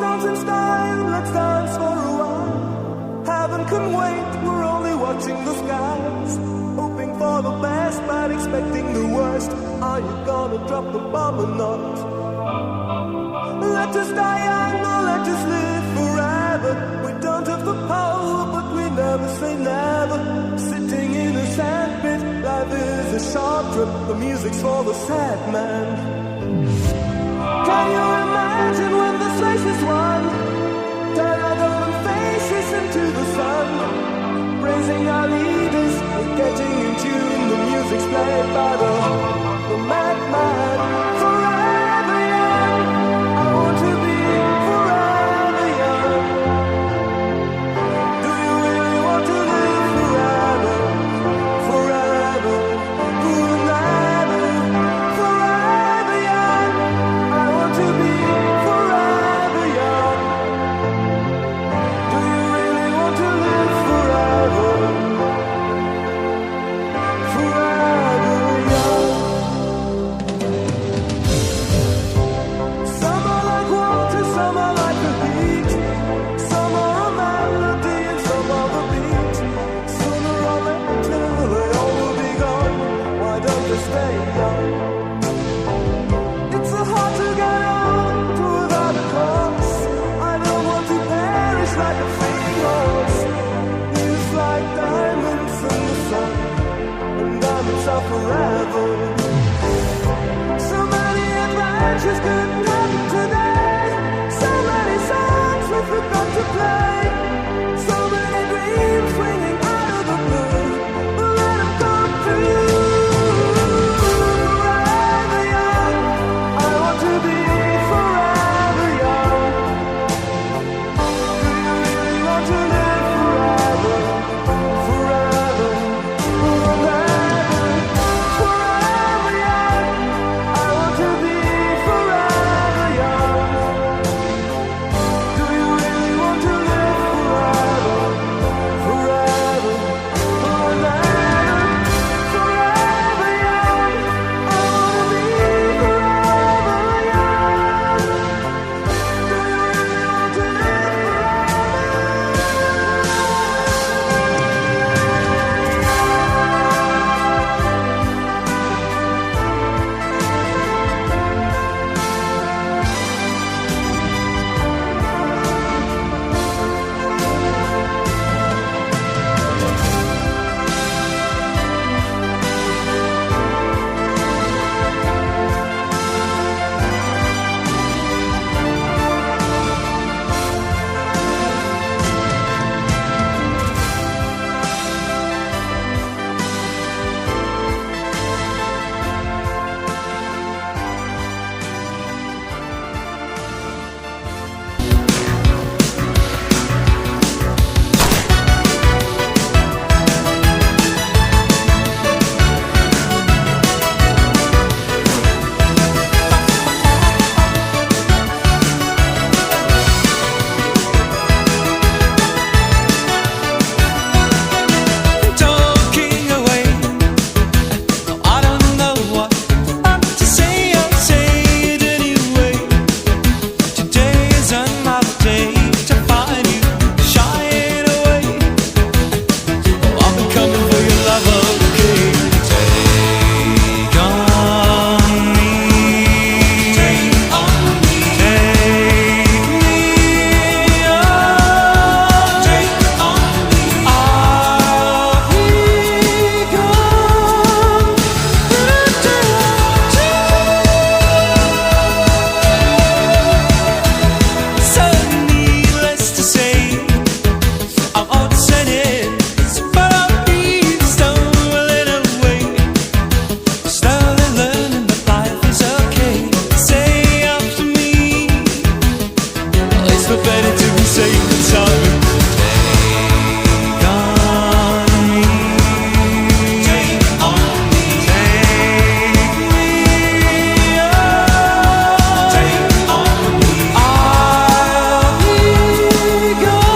dance in style, let's dance for a while. Heaven can wait, we're only watching the skies. Hoping for the best, but expecting the worst. Are you gonna drop the bomb or not? Let us die young or let us live forever. We don't have the power, but we never say never. Sitting in a sandpit, life is a short trip. The music's for the sad man. Can you imagine when this race is won? Turn our golden faces into the sun. Praising our leaders, we're getting in tune. The music's played by the madman. Forever young, I want to be forever young. Do you really want to live forever? Forever, forever, forever young. I want to be forever young. Do you really want to live forever? Forever young. Some are like water, some are like a beat. Some are a melody and some are the beat. Sooner or later they all will be gone. Why don't they stay young? It's so hard to get old without a cause. I don't want to perish like a fleeting horse. Youth like diamonds in the sun, and diamonds are forever. So many adventures couldn't happen today. So many songs we forgot to play. So many dreams swinging out of the blue. But let them come true. Forever young, I want to be forever young. Do you really want to live forever? Forever, forever, forever young. I want to be forever young. Do you really want to live forever? Forever, forever, forever young. I want to be forever young. Do you really want to talking away? I don't know what to say. I'll say it anyway. Today is another day to find you shying away. Oh, I've been coming for your love, okay? Take on me, take on me, take me on, take on me. I'll be gone. So needless to say, I'm upset, but I'll be stolen away. Slowly learning that life is okay. Say after me, it's no better to be safe than sorry. Take on me, take on me, take me on, take on me. I'll be gone.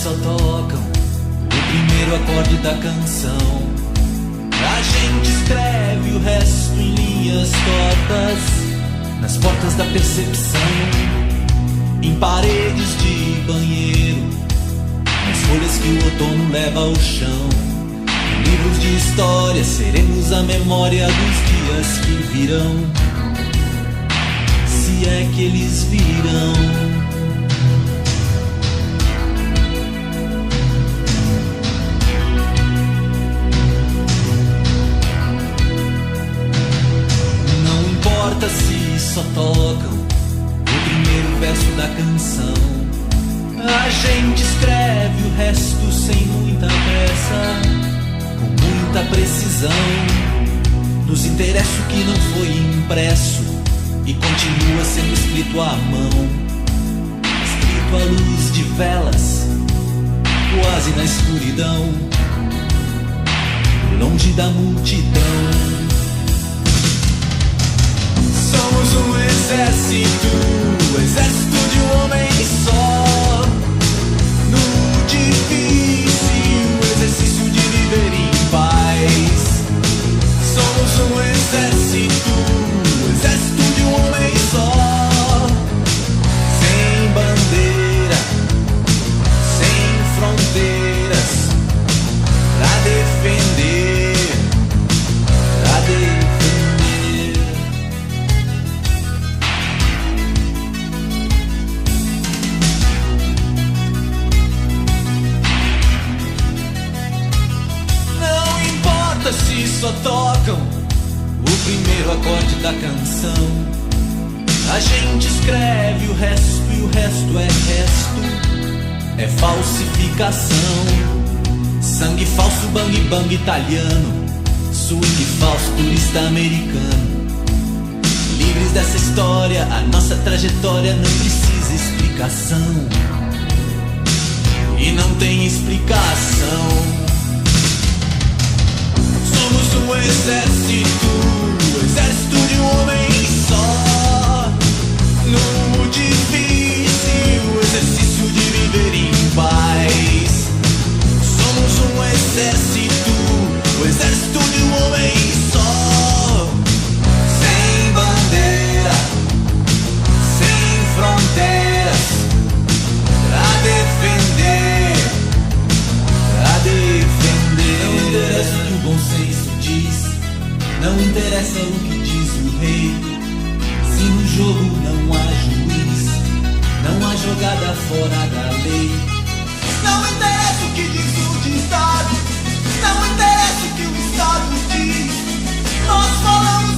só tocam o primeiro acorde da canção. A gente escreve o resto em linhas tortas, nas portas da percepção, em paredes de banheiro, nas folhas que o outono leva ao chão. Em livros de história seremos a memória dos dias que virão, se é que eles virão. gente escreve o resto sem muita pressa, com muita precisão. Nos interessa o que não foi impresso e continua sendo escrito à mão, escrito à luz de velas, quase na escuridão, longe da multidão. Somos um exército, o exército de um homem só, no difícil exercício de viver em paz. Somos um exército, o exército de um homem só, sem bandeira, sem fronteiras, pra defender, pra defender. Se só tocam o primeiro acorde da canção, a gente escreve o resto e o resto é resto, é falsificação. Sangue falso, bang bang italiano, swing falso, turista americano. Livres dessa história, a nossa trajetória não precisa explicação, e não tem explicação. Somos um exército, o exército de um homem só, no difícil exercício de viver em paz. Somos um exército, o exército de um homem só, sem bandeira, sem fronteiras, pra defender, pra defender. Não interessa o que o bom senso diz, não interessa o que diz o rei. Se no jogo não há juiz, não há jogada fora da lei. Não interessa o que diz o Estado, não interessa o que o Estado diz. Nós falamos